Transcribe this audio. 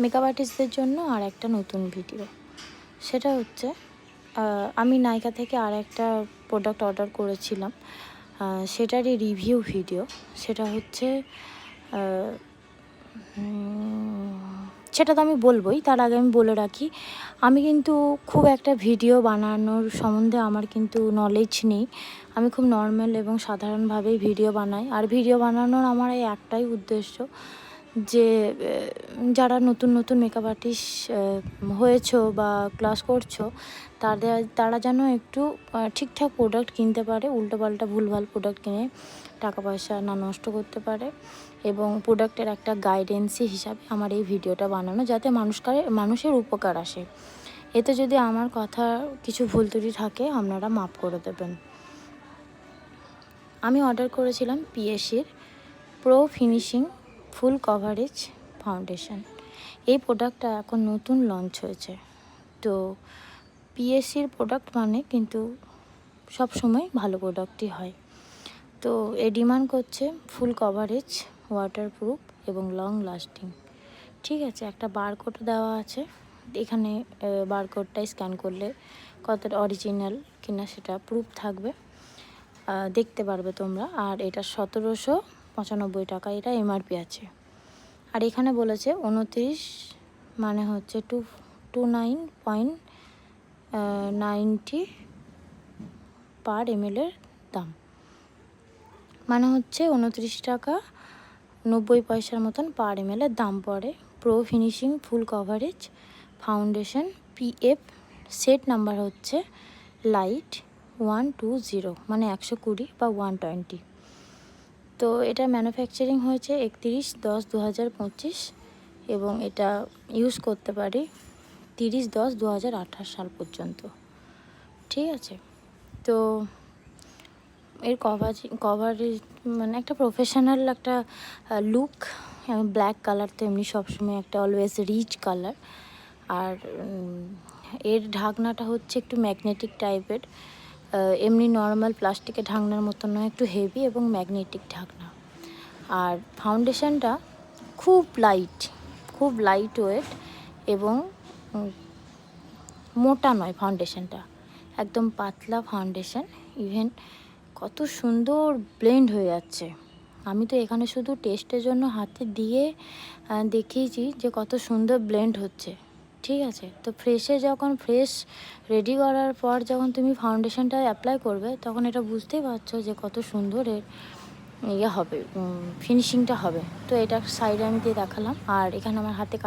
Makeup আর্টিস্টদের জন্য আর একটা নতুন ভিডিও। সেটা হচ্ছে আমি নাইকা থেকে আর একটা প্রোডাক্ট অর্ডার করেছিলাম, সেটারই রিভিউ ভিডিও। সেটা হচ্ছে সেটা তো আমি বলবোই, তার আগে আমি বলে রাখি আমি কিন্তু খুব একটা ভিডিও বানানোর সম্বন্ধে আমার কিন্তু নলেজ নেই। আমি খুব নর্মাল এবং সাধারণভাবেই ভিডিও বানাই। আর ভিডিও বানানোর আমার এই একটাই উদ্দেশ্য যে যারা নতুন নতুন মেকআপ আর্টিস্ট হয়েছো বা ক্লাস করছো তারা যেন একটু ঠিকঠাক প্রোডাক্ট কিনতে পারে, উল্টোপাল্টা ভুলভাল প্রোডাক্ট কিনে টাকা পয়সা না নষ্ট করতে পারে। এবং প্রোডাক্টের একটা গাইডেন্সি হিসাবে আমার এই ভিডিওটা বানানো, যাতে মানুষের উপকার আসে। এতে যদি আমার কথা কিছু ভুল ত্রুটি থাকে আপনারা মাফ করে দেবেন। আমি অর্ডার করেছিলাম পিএসির pro finishing full coverage foundation. এই প্রোডাক্টটা এখন নতুন লঞ্চ হয়েছে। তো পিএসির প্রোডাক্ট মানে কিন্তু সব সময় ভালো প্রোডাক্টই হয়। তো এ ডিমান্ড করছে ফুল কভারেজ, ওয়াটারপ্রুফ এবং লং লাস্টিং। ঠিক আছে, একটা বারকোড দেওয়া আছে। এখানে বারকোডটাই স্ক্যান করলে কতটা অরিজিনাল কিনা সেটা প্রুফ থাকবে, দেখতে পারবে তোমরা। আর এটা 1795 টাকা, এটা এমআরপি আছে। আর এখানে বলেছে 29 মানে হচ্ছে 29.90 পার এমএলের দাম, মানে হচ্ছে 29 টাকা 90 পয়সার মতন পার এমএলের দাম পড়ে। Pro finishing full coverage foundation PF set number হচ্ছে লাইট 120, মানে 120 বা 120। তো এটা ম্যানুফ্যাকচারিং হয়েছে 31/10/2025 এবং এটা ইউজ করতে পারি 30/10/2028 সাল পর্যন্ত। ঠিক আছে, তো এর কভারেজ মানে একটা প্রফেশনাল একটা লুক। ব্ল্যাক কালার তো এমনি সবসময় একটা অলওয়েজ রিচ কালার। আর এর ঢাকনাটা হচ্ছে একটু ম্যাগনেটিক টাইপের, এমনি নর্মাল প্লাস্টিকের ঢাকনার মতো নয়, একটু হেভি এবং ম্যাগনেটিক ঢাকনা। আর ফাউন্ডেশনটা খুব লাইট ওয়েট এবং মোটা নয়। ফাউন্ডেশনটা একদম পাতলা ফাউন্ডেশন। ইভেন কত সুন্দর ব্লেন্ড হয়ে যাচ্ছে। আমি তো এখানে শুধু টেস্টের জন্য হাতে দিয়ে দেখিয়েছি যে কত সুন্দর ব্লেন্ড হচ্ছে। ঠিক আছে, তো ফ্রেশ রেডি করার পর যখন তুমি ফাউন্ডেশনটা অ্যাপ্লাই করবে, তখন এটা বুঝতেই পারছো যে কত সুন্দর এর হবে, ফিনিশিংটা হবে। তো এটা সাইডে আমি দিয়ে দেখালাম। আর এখানে আমার হাতে